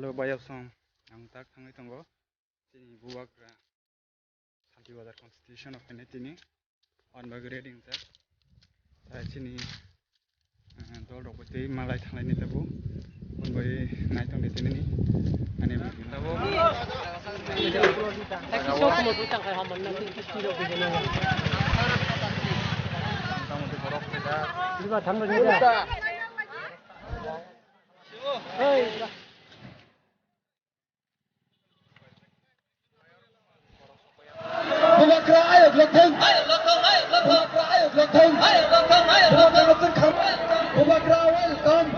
Halo Bayasong, ang tak tangai tanggo. Tini buak ra. Santi Bazar Constitution of Tini on bagreding sa. Tini dol rok bete malai thangai ni tabu. On bai nai tong de tini ni. Ane tabu. Taki sok mo tutang kay haman na kilo ko na. Tamo de borok da. Diba thamma dida. Hey. Bumakra ayok lokthong Bumakra ayok lokthong Bumakra lokthong kham Bumakra welcome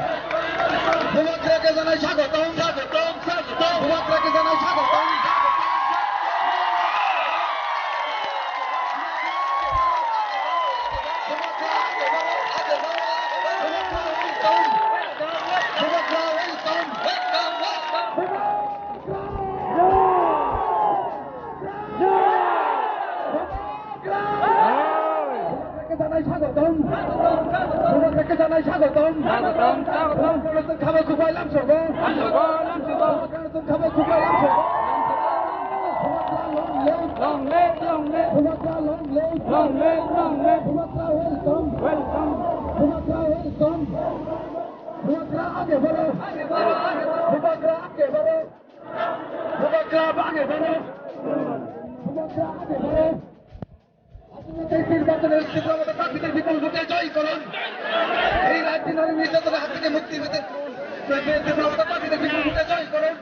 Bumakra ke janai swagotom Bumakra ke janai swagotom Bumakra welcome Swagotom. Bumakra ke janai swagotom. Bumakra khama kubai lam sogo. Bumakra khama kubai lam sogo. Long live. Bumakra long live. Bumakra welcome. Bumakra welcome. Bumakra आगे बढ़ो. Bumakra आगे बढ़ो. Bumakra आगे बढ़ो. Bumakra आगे बढ़ो. নির্বাচনের তীব্রতা প্রার্থীদের বিপুল ভোটে জয় করুন এই রাজ্যে নির্যাতনের হাত থেকে মুক্তি পেতে তীব্রতা প্রার্থীদের বিপুল ভোটে জয় করুন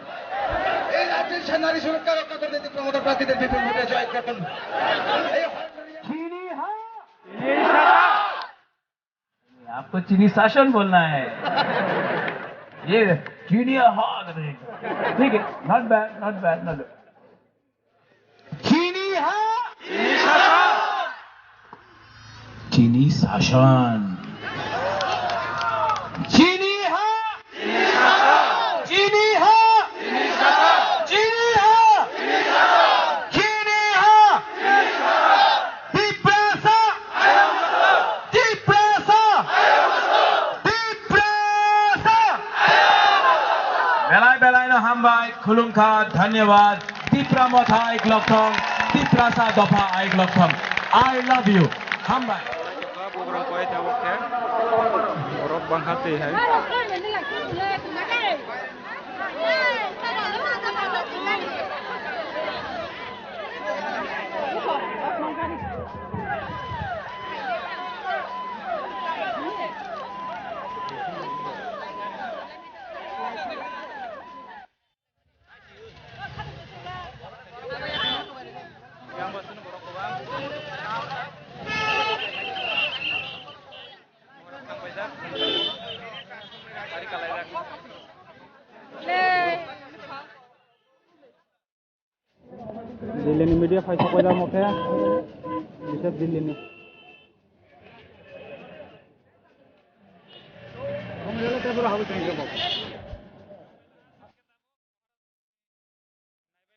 এই রাজ্যের নারী সুরক্ষা রক্ষা করতে তীব্রতা প্রার্থীদের বিপুল ভোটে জয় করুন आपको चीनी शासन बोलना है ये चीनी ठीक है नॉट बैड चीनी चीनी शासन चीनी बेलाय न हामबाय खुलुमखा धन्यवाद तिप्रा मथा आइक लखथं तिप्रा सा दफा आइक लखथं आई लव यू हामबाय Borok koi tawo ke. Borok bang hati hai. Dilir ni media file kau dah mau kaya, bisa dilir ni. Kamu jalan terus berapa jam ni bapa?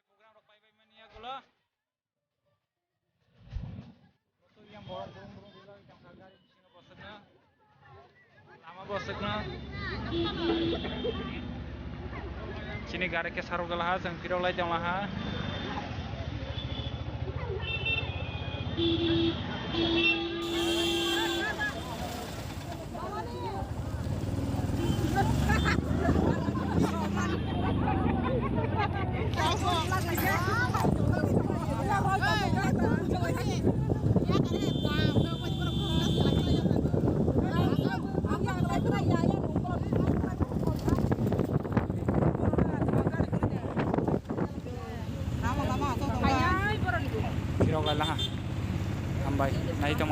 Program rokai bayi mania gula. Betul yang borong gula yang kagari singa bosakna, lama bosakna. Sini gare ke sarung galah, sang kira oleh jam lah. Kira oleh lah. Ambay, nahi to